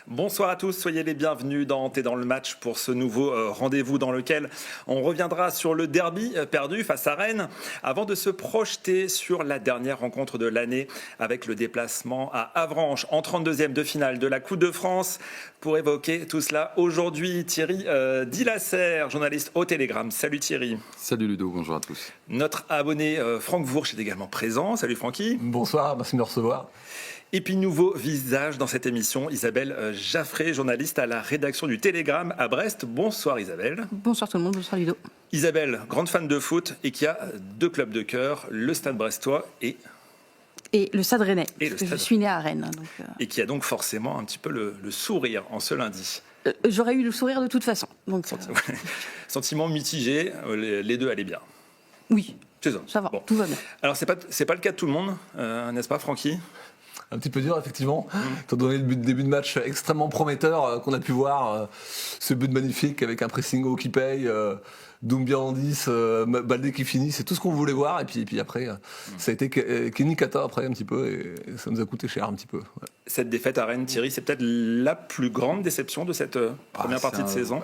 Bonsoir à tous, soyez les bienvenus dans T'es dans le match pour ce nouveau rendez-vous dans lequel on reviendra sur le derby perdu face à Rennes avant de se projeter sur la dernière rencontre de l'année avec le déplacement à Avranches en 32e de finale de la Coupe de France. Pour évoquer tout cela aujourd'hui, Thierry Dillasser, journaliste au Télégramme. Salut Thierry. Salut Ludo, bonjour à tous. Notre abonné Franck Vourch est également présent. Salut Francky. Bonsoir, merci de me recevoir. Et puis nouveau visage dans cette émission, Isabelle Jaffré, journaliste à la rédaction du Télégramme à Brest. Bonsoir Isabelle. Bonsoir tout le monde, bonsoir Ludo. Isabelle, grande fan de foot et qui a deux clubs de cœur, le Stade Brestois et le Stade Rennais. Je suis née à Rennes. Et qui a donc forcément un petit peu le sourire en ce lundi. J'aurais eu le sourire de toute façon. Donc, Sentiment mitigé, les deux allaient bien. Oui, ça va, bon. Tout va bien. Alors c'est pas le cas de tout le monde, n'est-ce pas Francky ? Un petit peu dur, effectivement, étant donné le début de match extrêmement prometteur qu'on a pu voir, ce but magnifique avec un pressing haut qui paye, Doumbia en 10, Baldé qui finit, c'est tout ce qu'on voulait voir. Et puis après, ça a été Kenny Kata après un petit peu, et ça nous a coûté cher un petit peu. Ouais. Cette défaite à Rennes, Thierry, c'est peut-être la plus grande déception de cette première partie de saison.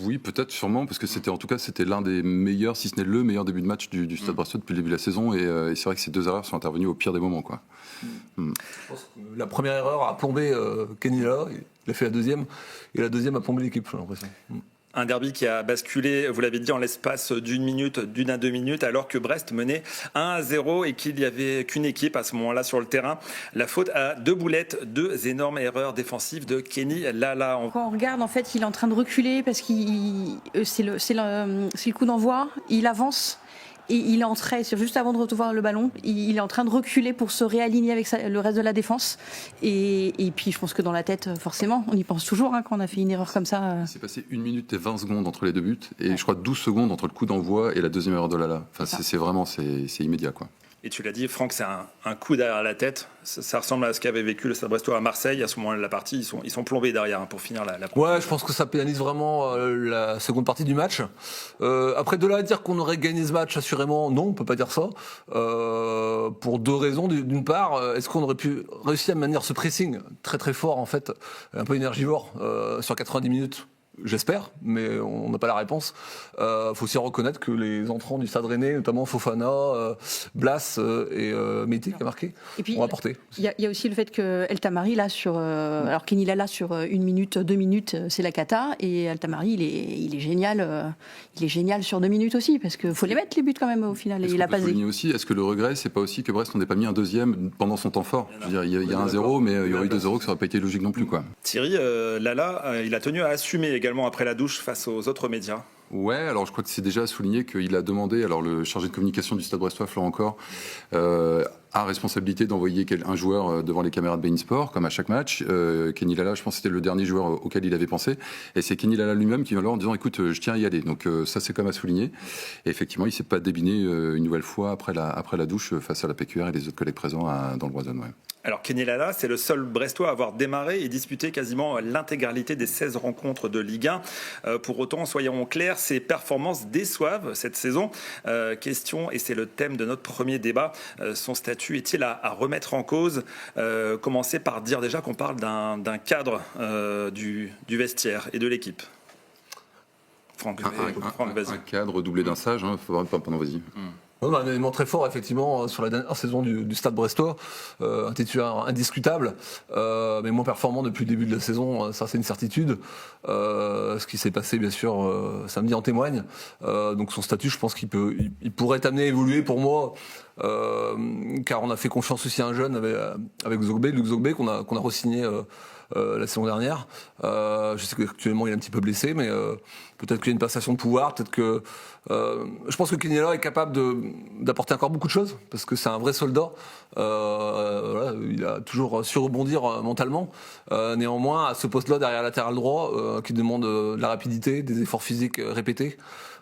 Oui, peut-être, sûrement, parce que c'était l'un des meilleurs, si ce n'est le meilleur début de match du Stade Brestois depuis le début de la saison, et c'est vrai que ces deux erreurs sont intervenues au pire des moments, quoi. Je pense que la première erreur a plombé Kenny là, il a fait la deuxième, et la deuxième a plombé l'équipe, j'ai l'impression. Un derby qui a basculé, vous l'avez dit, en l'espace d'une à 2 minutes, alors que Brest menait 1-0 et qu'il n'y avait qu'une équipe à ce moment-là sur le terrain. La faute à deux boulettes, deux énormes erreurs défensives de Kenny Lala. Quand on regarde, en fait, il est en train de reculer parce que c'est le coup d'envoi, il avance. Et il est entré, juste avant de recevoir le ballon, il est en train de reculer pour se réaligner avec le reste de la défense. Et puis je pense que dans la tête, forcément, on y pense toujours quand on a fait une erreur comme ça. Il s'est passé 1 minute et 20 secondes entre les deux buts, et je crois 12 secondes entre le coup d'envoi et la deuxième erreur de Lala. Enfin, c'est vraiment immédiat, quoi. Et tu l'as dit, Franck, c'est un coup derrière la tête. Ça ressemble à ce qu'avait vécu le Stade Brestois à Marseille. À ce moment-là de la partie, ils sont plombés derrière pour finir la partie. Ouais, je pense que ça pénalise vraiment la seconde partie du match. Après, de là à dire qu'on aurait gagné ce match, assurément, non, on peut pas dire ça. Pour deux raisons. D'une part, est-ce qu'on aurait pu réussir à maintenir ce pressing très très fort, en fait, un peu énergivore, sur 90 minutes? J'espère, mais on n'a pas la réponse. Faut aussi reconnaître que les entrants du Stade Rennais, notamment Fofana, Blas et Mété qui a marqué, ont apporté. Il y a aussi le fait que El Tamari, là, alors Kenny Lala sur 1 minute, 2 minutes, c'est la cata, et El Tamari, il est génial. Il est génial sur 2 minutes aussi, parce qu'il faut les mettre les buts quand même au final. Et il a pas aussi. Est-ce que le regret, c'est pas aussi que Brest n'ait pas mis un deuxième pendant son temps fort? Je veux dire, il y a 1-0, mais il y aurait eu 2-0, que ça n'aurait pas été logique non plus, quoi. Thierry, Lala, il a tenu à assumer également après la douche face aux autres médias. Ouais, alors je crois que c'est déjà souligné qu'il a demandé, alors le chargé de communication du Stade Brestois, Florent Corr, a responsabilité d'envoyer un joueur devant les caméras de beIN Sport, comme à chaque match. Kenny Lala, je pense que c'était le dernier joueur auquel il avait pensé. Et c'est Kenny Lala lui-même qui vient là en disant, écoute, je tiens à y aller. Donc ça, c'est comme à souligner. Et effectivement, il s'est pas débiné une nouvelle fois après la douche face à la PQR et les autres collègues présents dans le Roison. Ouais. Alors Kenny Lala, c'est le seul Brestois à avoir démarré et disputé quasiment l'intégralité des 16 rencontres de Ligue 1. Pour autant, soyons clairs, ses performances déçoivent cette saison. Question, et c'est le thème de notre premier débat, son statut est-il à remettre en cause? Commencer par dire déjà qu'on parle d'un cadre du vestiaire et de l'équipe. Franck, vas-y. Un cadre doublé d'un sage, pardon, vas-y. Un élément très fort, effectivement, sur la dernière saison du Stade Brestois, un titulaire indiscutable, mais moins performant depuis le début de la saison, ça c'est une certitude. Ce qui s'est passé, bien sûr, samedi en témoigne. Donc son statut, je pense qu'il pourrait être amené à évoluer pour moi, car on a fait confiance aussi à un jeune avec Luc Zogbé, qu'on a re-signé la saison dernière. Je sais qu'actuellement il est un petit peu blessé, mais peut-être qu'il y a une passation de pouvoir, peut-être que je pense que Kenny Lala est capable d'apporter encore beaucoup de choses, parce que c'est un vrai soldat. Voilà, il a toujours su rebondir mentalement. Néanmoins, à ce poste-là, derrière latéral droit, qui demande de la rapidité, des efforts physiques répétés,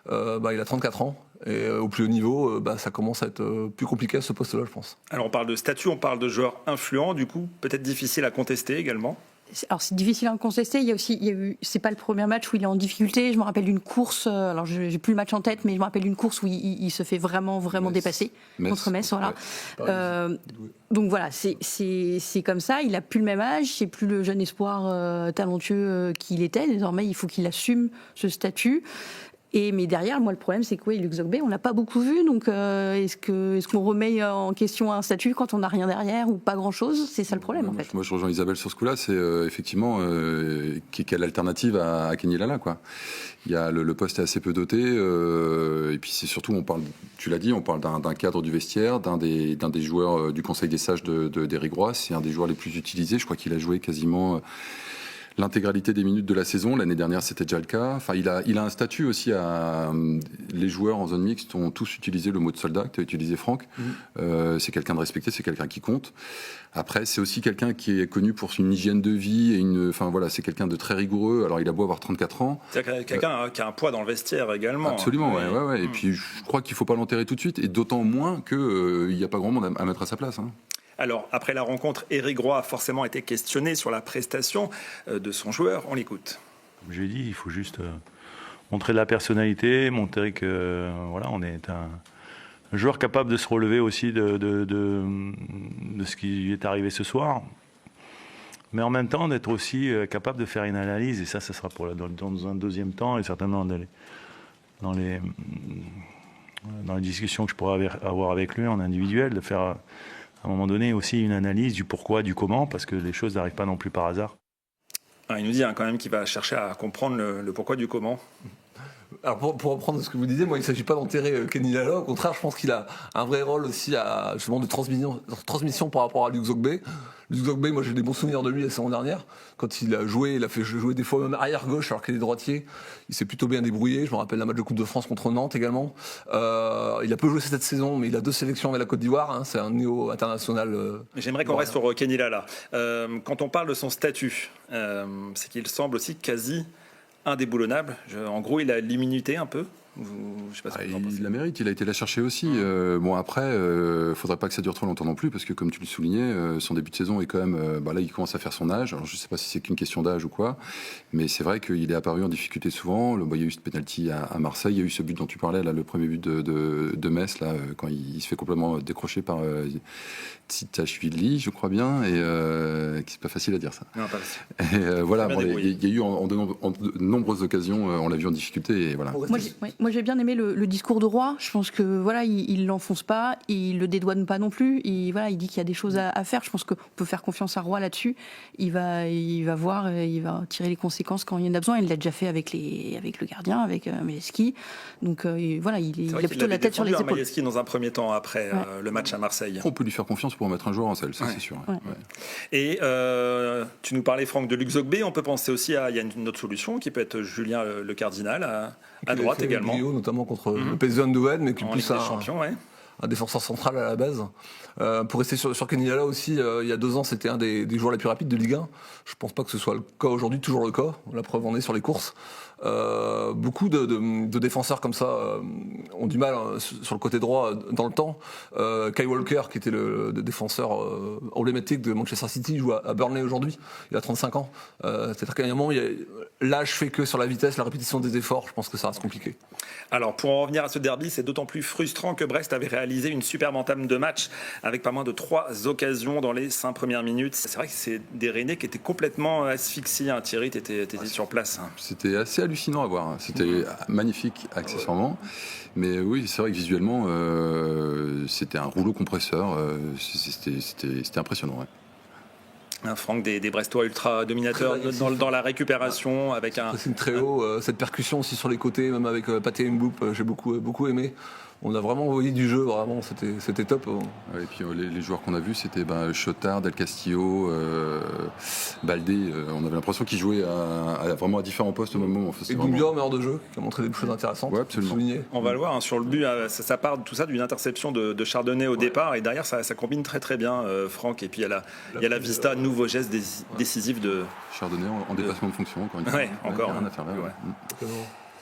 il a 34 ans. Et au plus haut niveau, ça commence à être plus compliqué à ce poste-là, je pense. Alors on parle de statut, on parle de joueurs influents, du coup peut-être difficile à contester également. Alors c'est difficile à contester. C'est pas le premier match où il est en difficulté. Je me rappelle d'une course. Alors j'ai plus le match en tête, mais je me rappelle d'une course où il se fait vraiment dépasser contre Metz. Voilà. Donc voilà, c'est comme ça. Il a plus le même âge. C'est plus le jeune espoir talentueux qu'il était. Désormais, il faut qu'il assume ce statut. Mais derrière, moi, le problème, c'est que Luc Zogbé, on l'a pas beaucoup vu. Donc, est-ce qu'on remet en question un statut quand on n'a rien derrière ou pas grand-chose? C'est ça le problème, en fait. Moi, je rejoins Isabelle sur ce coup-là. C'est effectivement quelle alternative à Kenny Lala, quoi. Il y a le poste est assez peu doté. Et puis, c'est surtout, tu l'as dit, on parle d'un cadre du vestiaire, d'un des joueurs du Conseil des sages d'Éric Roy. C'est un des joueurs les plus utilisés. Je crois qu'il a joué quasiment l'intégralité des minutes de la saison. L'année dernière, c'était déjà le cas. Enfin, il a un statut aussi. Les joueurs en zone mixte ont tous utilisé le mot de soldat que tu as utilisé, Franck. C'est quelqu'un de respecté, c'est quelqu'un qui compte. Après, c'est aussi quelqu'un qui est connu pour une hygiène de vie c'est quelqu'un de très rigoureux. Alors, il a beau avoir 34 ans. C'est quelqu'un qui a un poids dans le vestiaire également. Absolument, ouais. Et puis, je crois qu'il ne faut pas l'enterrer tout de suite, et d'autant moins qu'il n'y a pas grand monde à mettre à sa place. Alors, après la rencontre, Éric Roy a forcément été questionné sur la prestation de son joueur. On l'écoute. Comme je l'ai dit, il faut juste montrer de la personnalité, montrer que on est un joueur capable de se relever aussi de ce qui est arrivé ce soir. Mais en même temps, d'être aussi capable de faire une analyse. Et ça sera dans un deuxième temps et certainement dans les discussions que je pourrais avoir avec lui en individuel, de faire à un moment donné aussi une analyse du pourquoi, du comment, parce que les choses n'arrivent pas non plus par hasard. Il nous dit quand même qu'il va chercher à comprendre le pourquoi du comment. Alors pour reprendre ce que vous disiez, moi il ne s'agit pas d'enterrer Kenny Lala, au contraire je pense qu'il a un vrai rôle aussi justement de transmission par rapport à Luc Zogbé. Luc Zogbé, moi j'ai des bons souvenirs de lui la saison dernière, quand il a fait jouer des fois même arrière gauche alors qu'il est droitier, il s'est plutôt bien débrouillé. Je me rappelle d'un match de Coupe de France contre Nantes également. Il a peu joué cette saison, mais il a 2 sélections avec la Côte d'Ivoire, c'est un néo international. J'aimerais qu'on reste sur Kenny Lala. Quand on parle de son statut, c'est qu'il semble aussi quasi indéboulonnable. En gros, il a l'immunité un peu. Je sais pas ce que vous en pensez. Il la mérite, il a été la chercher aussi. Après, faudrait pas que ça dure trop longtemps non plus, parce que comme tu le soulignais, son début de saison est quand même. Là, il commence à faire son âge. Alors, je sais pas si c'est qu'une question d'âge ou quoi, mais c'est vrai qu'il est apparu en difficulté souvent. Il y a eu ce penalty à Marseille, il y a eu ce but dont tu parlais, là, le premier but de Metz, là, quand il se fait complètement décrocher par Tsitachvili, je crois bien, et c'est pas facile à dire ça. Non, pas facile. Il y a eu en de nombreuses occasions, on l'a vu en difficulté, et voilà. Moi, j'ai bien aimé le discours de Roy. Je pense que il l'enfonce pas, il le dédouane pas non plus. Il dit qu'il y a des choses à faire. Je pense qu'on peut faire confiance à Roy là-dessus. Il va voir, il va tirer les conséquences quand il y en a besoin. Il l'a déjà fait avec le gardien, avec Majeski. Donc il a plutôt la tête sur les épaules. Majeski dans un premier temps après le match à Marseille. On peut lui faire confiance pour mettre un joueur en selle, ça c'est sûr. Ouais. Ouais. Et tu nous parlais, Franck, de Luc Zogbé. On peut penser aussi il y a une autre solution qui peut être Julien Le Cardinal à droite également. Notamment contre le PSV Eindhoven, mais qui en plus Ligue des Champions, un défenseur central à la base. Pour rester sur Kenny Lala aussi, il y a 2 ans, c'était un des joueurs les plus rapides de Ligue 1. Je pense pas que ce soit le cas aujourd'hui, toujours le cas. La preuve en est sur les courses. Beaucoup de défenseurs comme ça ont du mal sur le côté droit dans le temps. Kyle Walker, qui était le défenseur emblématique de Manchester City, joue à Burnley aujourd'hui. Il a 35 ans. C'est-à-dire qu'à un moment, l'âge fait que sur la vitesse, la répétition des efforts, je pense que ça reste compliqué. Alors, pour en revenir à ce derby, c'est d'autant plus frustrant que Brest avait réalisé une superbe entame de match avec pas moins de 3 occasions dans les 5 premières minutes. C'est vrai que c'est des Rennais qui étaient complètement asphyxiés. Thierry, tu étais sur place. C'était assez hallucinant à voir. C'était magnifique, accessoirement. Mais oui, c'est vrai que visuellement, c'était un rouleau compresseur. C'était impressionnant. Ouais. Franck, des Brestois ultra dominateurs dans la récupération avec un. C'est très haut, cette percussion aussi sur les côtés, même avec Pathé Mboup, j'ai beaucoup aimé. On a vraiment envoyé du jeu, vraiment, c'était top. Et puis les joueurs qu'on a vus, c'était Chotard, Del Castillo, Baldé. On avait l'impression qu'ils jouaient vraiment à différents postes au même moment. Et Doumbia, meilleur de jeu, qui a montré des choses intéressantes. Ouais, absolument. On va le voir sur le but. Ça part tout ça d'une interception de Chardonnay au départ, et derrière ça combine très très bien, Franck. Et puis il y a la Vista, nouveau geste décisif de Chardonnay en dépassement de fonction. Encore une fois. Ouais, encore. Rien à faire là.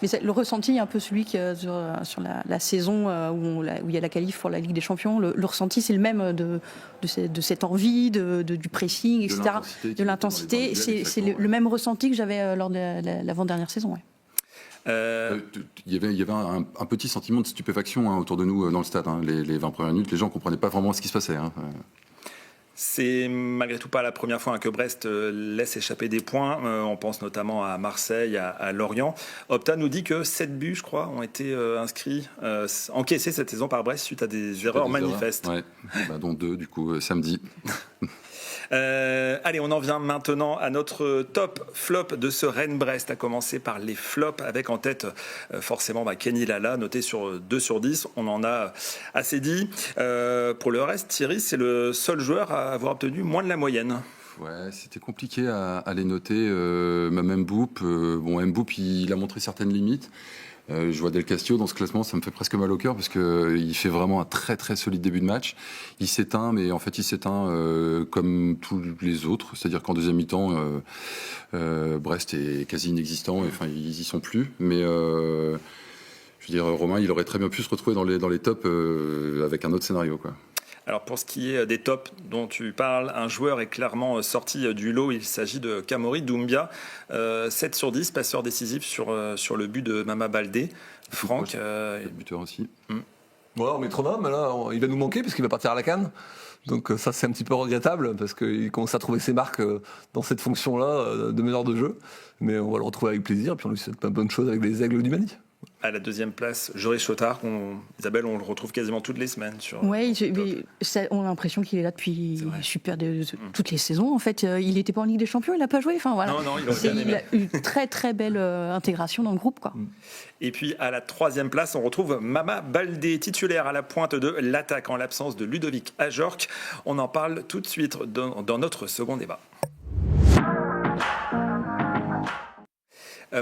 Mais le ressenti est un peu celui sur la saison où il y a la qualif pour la Ligue des Champions. Le ressenti, c'est le même de cette envie, du pressing, etc. De l'intensité. C'est le même ressenti que j'avais lors de l'avant-dernière saison. Ouais. Il y avait un petit sentiment de stupéfaction autour de nous dans le stade. Les 20 premières minutes, les gens ne comprenaient pas vraiment ce qui se passait. C'est malgré tout pas la première fois que Brest laisse échapper des points. On pense notamment à Marseille, à Lorient. Opta nous dit que 7 buts, je crois, ont été encaissés cette saison par Brest suite à des erreurs manifestes. Ouais. Dont 2, du coup, samedi. Allez, on en vient maintenant à notre top flop de ce Rennes-Brest, à commencer par les flops, avec en tête forcément Kenny Lala, noté sur 2 sur 10. On en a assez dit. Pour le reste, Thierry, c'est le seul joueur à avoir obtenu moins de la moyenne. Ouais, c'était compliqué à les noter. Même Mboup, Mboup, il a montré certaines limites. Je vois Del Castillo dans ce classement, ça me fait presque mal au cœur parce qu'il fait vraiment un très très solide début de match. Il s'éteint, mais en fait il s'éteint comme tous les autres, c'est-à-dire qu'en deuxième mi-temps, Brest est quasi inexistant, enfin ils y sont plus. Mais je veux dire, Romain, il aurait très bien pu se retrouver dans les tops avec un autre scénario, quoi. Alors pour ce qui est des tops dont tu parles, un joueur est clairement sorti du lot. Il s'agit de Kamori Doumbia, 7 sur 10, passeur décisif sur le but de Mama Baldé. Franck, buteur aussi. Ouais, on métronome, là, il va nous manquer parce qu'il va partir à la CAN. Donc ça, c'est un petit peu regrettable parce qu'il commence à trouver ses marques dans cette fonction-là de meneur de jeu. Mais on va le retrouver avec plaisir. Puis on lui souhaite plein de bonnes choses avec les Aigles du Mani. À la deuxième place, Joris Chotard, Isabelle, on le retrouve quasiment toutes les semaines. Oui, on a l'impression qu'il est là depuis toutes les saisons. En fait, il n'était pas en Ligue des Champions, il n'a pas joué. Enfin, voilà. Non, il a une très très belle intégration dans le groupe, quoi. Et puis à la troisième place, on retrouve Mama Baldé, titulaire à la pointe de l'attaque en l'absence de Ludovic Ajorc. On en parle tout de suite dans notre second débat.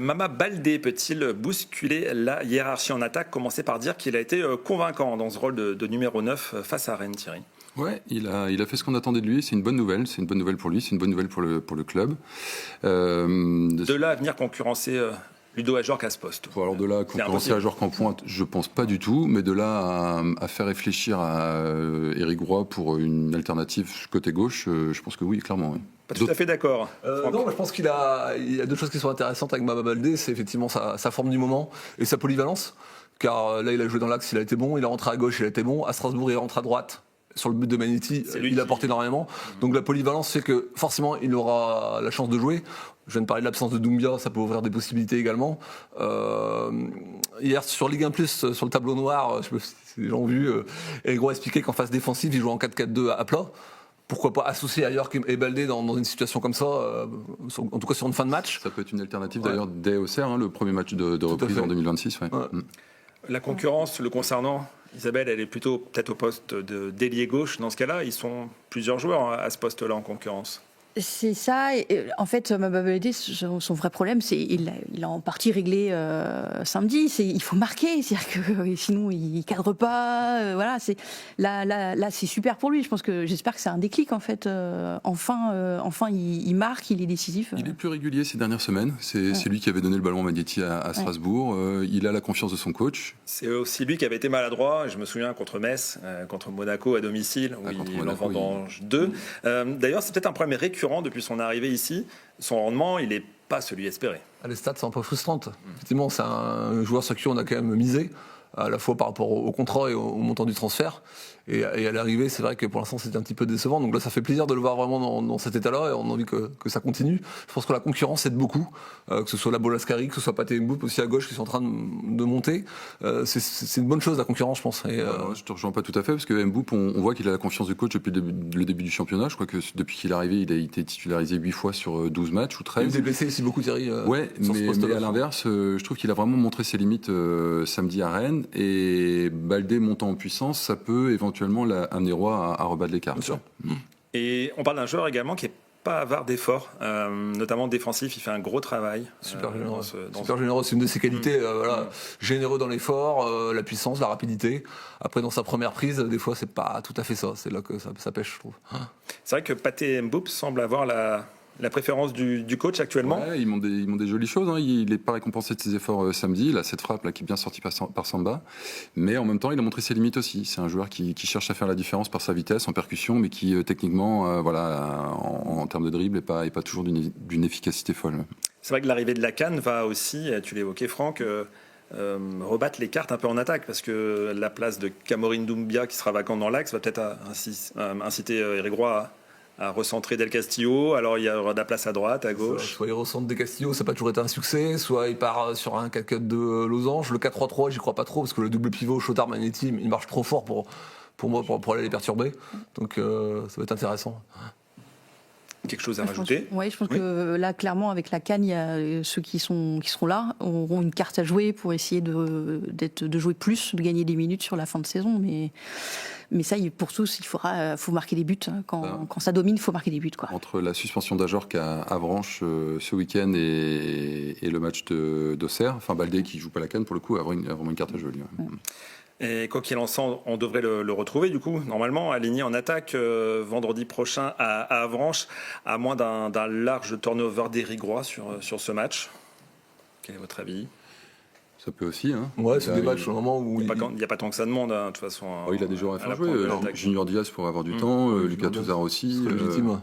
Mama Baldé peut-il bousculer la hiérarchie en attaque? Commencer par dire qu'il a été convaincant dans ce rôle de numéro 9 face à Rennes, Thierry. Ouais, il a fait ce qu'on attendait de lui. C'est une bonne nouvelle. C'est une bonne nouvelle pour lui. C'est une bonne nouvelle pour le club. De là à venir concurrencer Ludo Ajorc à ce poste. Alors de là à concurrencer Ajorc en pointe, je pense pas du tout. Mais de là à faire réfléchir à Éric Roy pour une alternative côté gauche, je pense que oui, clairement. Oui. Pas tout à fait d'accord. Non, je pense qu'il y a deux choses qui sont intéressantes avec Mama Baldé. C'est effectivement sa forme du moment et sa polyvalence. Car là, il a joué dans l'axe, il a été bon. Il est rentré à gauche, il a été bon. À Strasbourg, il rentre à droite. Sur le but de Manetti, il a apporté énormément. Donc la polyvalence fait que forcément, il aura la chance de jouer. Je viens de parler de l'absence de Doumbia, ça peut ouvrir des possibilités également. Hier, sur Ligue 1+, sur le tableau noir, je sais pas si les gens ont vu, Éric Roy expliquait qu'en phase défensive, il joue en 4-4-2 à plat. Pourquoi pas associer Ajorc et Baldé dans une situation comme ça, en tout cas sur une fin de match. Ça peut être une alternative d'ailleurs dès Auxerre, le premier match de reprise en 2026. Ouais. La concurrence le concernant, Isabelle, elle est plutôt peut-être au poste d'ailier gauche. Dans ce cas-là, ils sont plusieurs joueurs à ce poste-là en concurrence. C'est ça. En fait, Mama Baldé, son vrai problème, c'est il a en partie réglé samedi. Il faut marquer, c'est-à-dire que sinon il cadre pas. Voilà, là, c'est super pour lui. J'espère que c'est un déclic en fait. Enfin, il marque, il est décisif. Il est plus régulier ces dernières semaines. C'est lui qui avait donné le ballon à Manetti à Strasbourg. Il a la confiance de son coach. C'est aussi lui qui avait été maladroit. Je me souviens contre Metz, contre Monaco à domicile, où il en vendange 2. D'ailleurs, c'est peut-être un problème récurrent depuis son arrivée ici. Son rendement, il n'est pas celui espéré. Les stats sont un peu frustrantes. Effectivement, c'est un joueur sur qui on a quand même misé, à la fois par rapport au contrat et au montant du transfert. Et à l'arrivée, c'est vrai que pour l'instant, c'était un petit peu décevant. Donc là, ça fait plaisir de le voir vraiment dans cet état-là et on a envie que ça continue. Je pense que la concurrence aide beaucoup, que ce soit la Bolascari, que ce soit Pathé Mboup aussi à gauche qui sont en train de monter. C'est une bonne chose, la concurrence, je pense. Je te rejoins pas tout à fait, parce que Mboup, on voit qu'il a la confiance du coach depuis le début du championnat. Je crois que depuis qu'il est arrivé, il a été titularisé 8 fois sur 12 matchs ou 13. Il est blessé ici beaucoup, Thierry. Ouais, mais à l'inverse, je trouve qu'il a vraiment montré ses limites samedi à Rennes. Et Baldé montant en puissance, ça peut éventuellement amener Roy à rebattre l'écart. Et on parle d'un joueur également qui n'est pas avare d'efforts, notamment défensif. Il fait un gros travail. Super généreux. Super généreux, c'est une de ses qualités. Généreux dans l'effort, la puissance, la rapidité. Après, dans sa première prise, des fois, c'est pas tout à fait ça. C'est là que ça pêche, je trouve. C'est vrai que Pathé Mboup semble avoir La préférence du coach actuellement? Ouais, ils montent des jolies choses. Hein. Il n'est pas récompensé de ses efforts samedi. Il a cette frappe là, qui est bien sortie par Samba. Mais en même temps, il a montré ses limites aussi. C'est un joueur qui cherche à faire la différence par sa vitesse en percussion, mais qui techniquement, en termes de dribble, n'est pas toujours d'une efficacité folle. C'est vrai que l'arrivée de la CAN va aussi, tu l'évoquais Franck, rebattre les cartes un peu en attaque, parce que la place de Camorin Doumbia qui sera vacante dans l'axe va peut-être inciter Eric Roy à recentrer Del Castillo. Alors il y aura de la place à droite, à gauche. Soit il recentre Del Castillo, ça n'a pas toujours été un succès, soit il part sur un 4-4-2 losange. Le 4-3-3, j'y crois pas trop, parce que le double pivot Chotard Magnetti, il marche trop fort pour moi pour aller les perturber. Donc ça va être intéressant. Quelque chose à rajouter? Oui, je pense que là, clairement, avec la CAN, il y a ceux qui seront là auront une carte à jouer pour essayer de jouer plus, de gagner des minutes sur la fin de saison. Mais ça, pour tous, faut marquer des buts. Quand ça domine, il faut marquer des buts. Quoi. Entre la suspension d'Ajorc à Avranches ce week-end et le match d'Auxerre, enfin Baldé qui joue pas la CAN, pour le coup, a vraiment une carte à jouer. Lui. Ouais. Et quoi qu'il en soit, on devrait le retrouver du coup, normalement, aligné en attaque vendredi prochain à Avranches, à moins d'un large turnover d'Éric Roy sur ce match. Quel est votre avis? Ça peut aussi. Hein. Ouais, c'est des matchs au moment où il n'y a pas tant que ça de monde, de toute façon. Il a des joueurs à faire jouer. Junior Diaz pour avoir du temps, Lucas Touzard aussi. C'est légitime.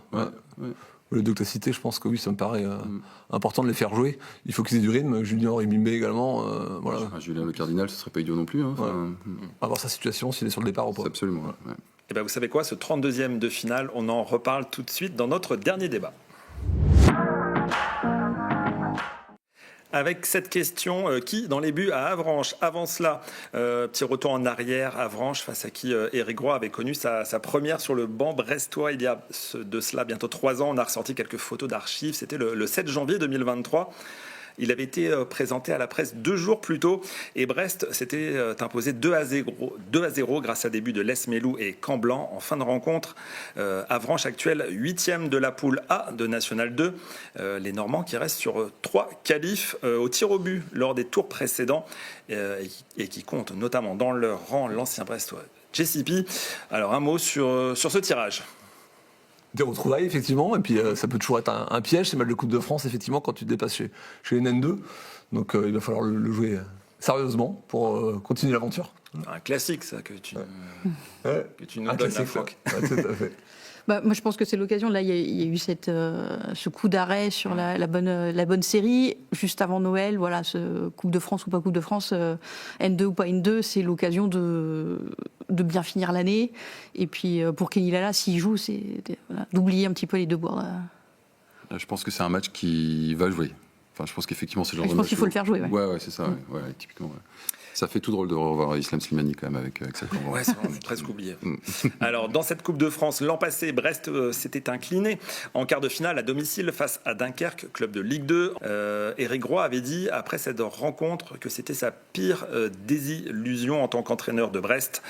Les deux que tu as cités, je pense que oui, ça me paraît important de les faire jouer. Il faut qu'ils aient du rythme. Junior et Mimé également. Voilà. Julien Le Cardinal, ce serait pas idiot non plus. Hein. À voir sa situation, s'il est sur le départ ou pas. Absolument. Ouais. Et ben vous savez quoi, ce 32e de finale, on en reparle tout de suite dans notre dernier débat. Avec cette question, qui dans les buts à Avranches? Avant cela, petit retour en arrière, Avranches face à qui Éric Roy avait connu sa première sur le banc brestois il y a de cela bientôt 3 ans. On a ressorti quelques photos d'archives, c'était le 7 janvier 2023. Il avait été présenté à la presse 2 jours plus tôt et Brest s'était imposé 2-0 grâce à des buts de Les Melou et Camblanc en fin de rencontre. Avranches actuel 8e de la poule A de National 2. Les Normands qui restent sur 3 qualifs au tir au but lors des tours précédents et qui comptent notamment dans leur rang l'ancien Brestois JCP. Alors un mot sur ce tirage. Des retrouvailles, effectivement, et puis ça peut toujours être un piège, c'est mal de Coupe de France, effectivement, quand tu te dépasses chez les N2. Donc il va falloir le jouer sérieusement pour continuer l'aventure. Un classique, ça, que tu nous donnes à Franck. Ouais, tout à fait. Moi, je pense que c'est l'occasion. Là, il y a eu ce coup d'arrêt sur la bonne série juste avant Noël. Voilà, ce Coupe de France ou pas Coupe de France, N2 ou pas N2, c'est l'occasion de bien finir l'année. Et puis pour Kenny Lala, s'il joue, c'est d'oublier un petit peu les deux boires. Je pense que c'est un match qui va jouer. Enfin, je pense qu'effectivement, c'est le genre de match. Je pense qu'il faut le faire jouer. Ouais, c'est ça. Ouais, typiquement. Ouais. Ça fait tout drôle de revoir Islam Slimani quand même avec sa combat. Ouais, c'est presque oublié. Alors, dans cette Coupe de France, l'an passé, Brest s'était incliné en quart de finale à domicile face à Dunkerque, club de Ligue 2. Éric Roy avait dit après cette rencontre que c'était sa pire désillusion en tant qu'entraîneur de Brest.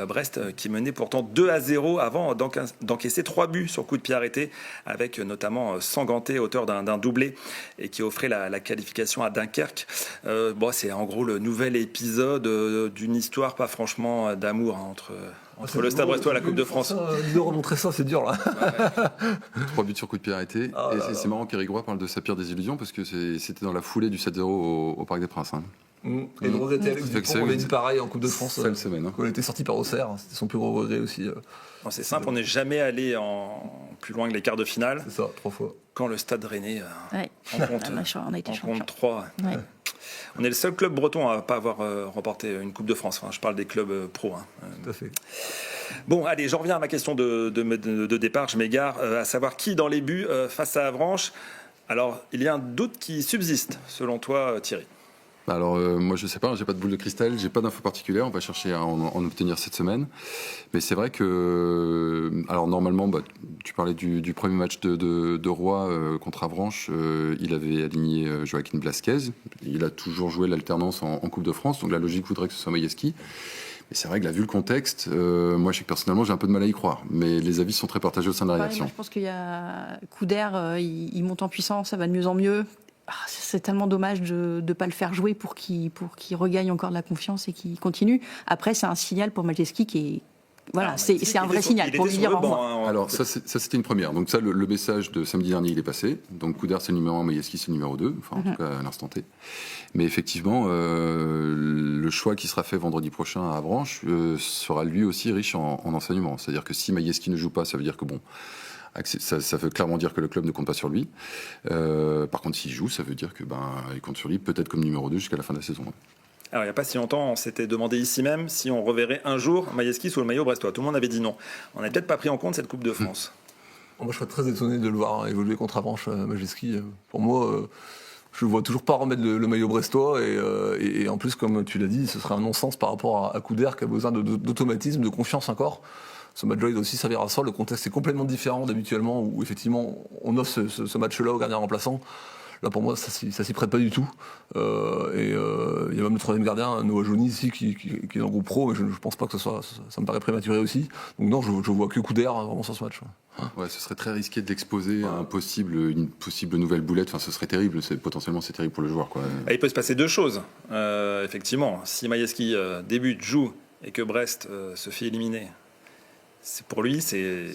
Brest qui menait pourtant 2-0 avant d'encaisser 3 buts sur coup de pied arrêté, avec notamment Sanganté, auteur d'un doublé, et qui offrait la qualification à Dunkerque. C'est en gros le nouvel épisode d'une histoire pas franchement d'amour entre le Stade Brestois et la Coupe de France. De remontrer ça, c'est dur là. Ouais. 3 buts sur coup de pied arrêté. C'est marrant qu'Éric Roy parle de sa pire désillusion parce que c'était dans la foulée du 7-0 au Parc des Princes. Hein. Et le Rosette Alex Dupont, on avait dit pareil en Coupe de France. Cette semaine. Hein. On était sorti par Auxerre, c'était son plus gros regret aussi. C'est simple, on n'est jamais allé plus loin que les quarts de finale. C'est ça, 3 fois. Quand le Stade Rennais on a été compte 3. Ouais. On est le seul club breton à ne pas avoir remporté une Coupe de France. Enfin, je parle des clubs pro. Tout à fait. Bon, allez, j'en reviens à ma question de départ. Je m'égare, à savoir qui dans les buts face à Avranches. Alors, il y a un doute qui subsiste, selon toi, Thierry. Alors moi je sais pas, j'ai pas de boule de cristal, j'ai pas d'infos particulières, on va chercher à en obtenir cette semaine. Mais c'est vrai que, alors normalement, tu parlais du premier match de Roy contre Avranches, il avait aligné Joaquin Blasquez, il a toujours joué l'alternance en Coupe de France, donc la logique voudrait que ce soit Mayeski. Mais c'est vrai que là, vu le contexte, moi je sais que personnellement j'ai un peu de mal à y croire, mais les avis sont très partagés au sein de la rédaction. Je pense qu'il y a Couder, il monte en puissance, ça va de mieux en mieux. C'est tellement dommage de ne pas le faire jouer pour qu'il regagne encore de la confiance et qu'il continue. Après, c'est un signal pour Majeski qui voilà, c'est un vrai signal pour lui dire au revoir. Alors ça c'était une première. Donc ça, le message de samedi dernier, il est passé. Donc Couder c'est le numéro 1, Majewski c'est le numéro 2, enfin en tout cas à l'instant T. Mais effectivement, le choix qui sera fait vendredi prochain à Avranches sera lui aussi riche en enseignements. C'est-à-dire que si Majewski ne joue pas, ça veut dire que ça veut clairement dire que le club ne compte pas sur lui. Par contre, s'il joue, ça veut dire que il compte sur lui peut-être comme numéro 2 jusqu'à la fin de la saison. Alors, il n'y a pas si longtemps, on s'était demandé ici même si on reverrait un jour Majewski sous le maillot brestois. Tout le monde avait dit non. On n'a peut-être pas pris en compte cette Coupe de France. Moi, je serais très étonné de le voir évoluer contre Avranches, Majewski. Pour moi, je ne vois toujours pas remettre le maillot brestois. Et en plus, comme tu l'as dit, ce serait un non-sens par rapport à Couder qui a besoin d'automatisme, de confiance encore. Ce match-là, il doit aussi servir à ça. Le contexte est complètement différent d'habituellement où effectivement on offre ce match-là au gardien remplaçant. Là, pour moi, ça s'y prête pas du tout. Il y a même le troisième gardien, Noah Jouni, ici, qui est dans le groupe pro, mais je pense pas que ça me paraît prématuré aussi. Donc non, je vois que Couder vraiment sur ce match. Ouais, ce serait très risqué de l'exposer à une possible nouvelle boulette. Enfin, ce serait terrible. Potentiellement, c'est terrible pour le joueur, quoi. Il peut se passer deux choses. Effectivement, si Majewski débute, joue, et que Brest se fait éliminer, pour lui, c'est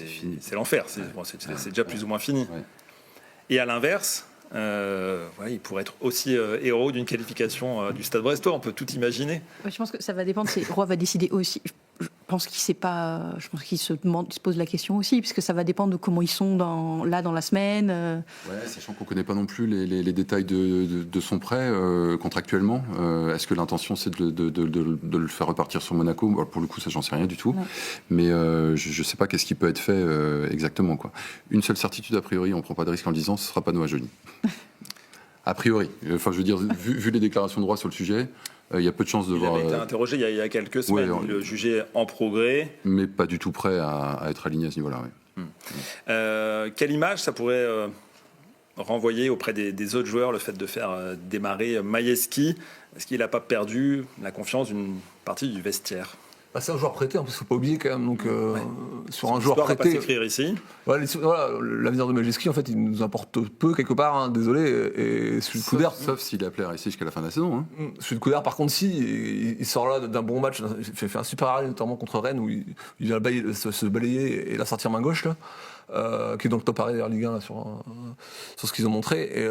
l'enfer. C'est déjà plus ou moins fini. Ouais. Et à l'inverse, il pourrait être aussi héros d'une qualification du Stade Brestois. On peut tout imaginer. Je pense que ça va dépendre. Roy va décider aussi. Je pense qu'il sait pas. Je pense qu'il se pose la question aussi, puisque ça va dépendre de comment ils sont dans la semaine. Ouais, sachant qu'on connaît pas non plus les détails de son prêt contractuellement. Est-ce que l'intention c'est de le faire repartir sur Monaco? Alors, pour le coup, ça j'en sais rien du tout. Ouais. Mais je sais pas qu'est-ce qui peut être fait exactement, quoi. Une seule certitude a priori, on prend pas de risque en le disant, ce sera pas Noah Jouni. A priori. Enfin, je veux dire, vu les déclarations de Roy sur le sujet. Il y a peu de chances de voir. Il avait été interrogé il y a quelques semaines. Il le jugeait en progrès. Mais pas du tout prêt à être aligné à ce niveau-là. Oui. Quelle image ça pourrait renvoyer auprès des autres joueurs, le fait de faire démarrer Majewski? Est-ce qu'il n'a pas perdu la confiance d'une partie du vestiaire? C'est un joueur prêté, en plus, il ne faut pas oublier quand même. Donc, sur un joueur prêté. Pas s'écrire ici. Voilà, l'avenir de Majewski, en fait, il nous importe peu quelque part, hein, désolé. Et celui de Couder. Sauf s'il est appelé à rester jusqu'à la fin de la saison. Hein. Celui de Couder, par contre, il sort là d'un bon match. Il fait un super arrêt, notamment contre Rennes, où il vient se balayer et la sortir main gauche, là. Qui est dans le top arrêt d'ailleurs Ligue 1 là, sur ce qu'ils ont montré. Et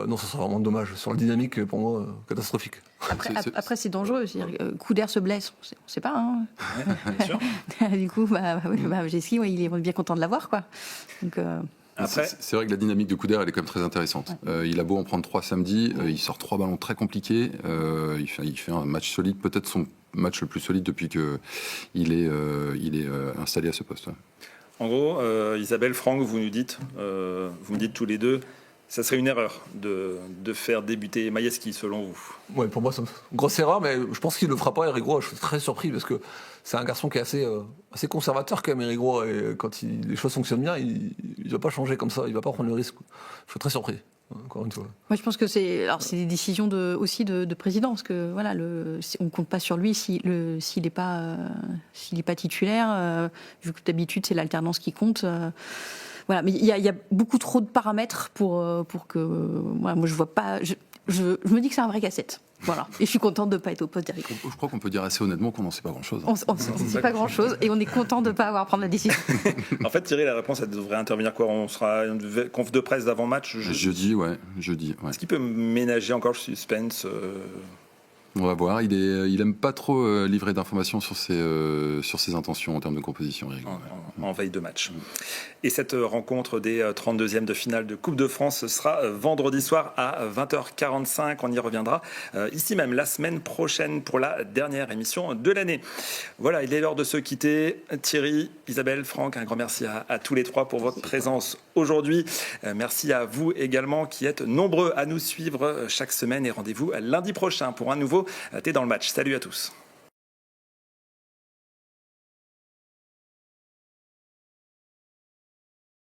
non, ça serait vraiment dommage. Sur la dynamique, pour moi, catastrophique. Après, c'est dangereux. Couder se blesse, on ne sait pas. Hein. Ouais, bien sûr. Du coup, Majewski, il est bien content de l'avoir, quoi. Donc, Après, c'est vrai que la dynamique de Couder, elle est quand même très intéressante. Ouais. Il a beau en prendre 3 samedi, il sort 3 ballons très compliqués. Il fait un match solide, peut-être son match le plus solide depuis qu'il est installé à ce poste. Ouais. En gros, Isabelle, Franck, vous me dites tous les deux, ça serait une erreur de faire débuter Majewski, selon vous? Ouais, pour moi, c'est une grosse erreur, mais je pense qu'il ne le fera pas, Eric Roy. Je suis très surpris parce que c'est un garçon qui est assez conservateur quand même, Eric Roy. Et quand les choses fonctionnent bien, il ne va pas changer comme ça, il ne va pas prendre le risque. Je suis très surpris. Encore une fois. Moi, je pense que c'est des décisions aussi de président, parce que voilà, on compte pas sur lui s'il n'est pas titulaire, vu que d'habitude c'est l'alternance qui compte. Voilà, mais il y a beaucoup trop de paramètres pour que moi je vois pas. Je me dis que c'est un vrai casse-tête. Voilà. Et je suis contente de ne pas être au poste d'Eric. Je crois qu'on peut dire assez honnêtement qu'on n'en sait pas grand-chose. On ne sait pas grand-chose et on est content de ne pas avoir à prendre la décision. En fait, Thierry, la réponse, elle devrait intervenir quoi? On sera une conf de presse d'avant-match jeudi, ouais. Est-ce qu'il peut ménager encore le suspense? On va voir. Il aime pas trop livrer d'informations sur ses intentions en termes de composition. En veille de match. Et cette rencontre des 32e de finale de Coupe de France, ce sera vendredi soir à 20h45. On y reviendra ici même la semaine prochaine pour la dernière émission de l'année. Voilà, il est l'heure de se quitter. Thierry, Isabelle, Franck, un grand merci à tous les trois pour votre présence aujourd'hui. Merci à vous également qui êtes nombreux à nous suivre chaque semaine et rendez-vous lundi prochain pour un nouveau T'es dans le match. Salut à tous.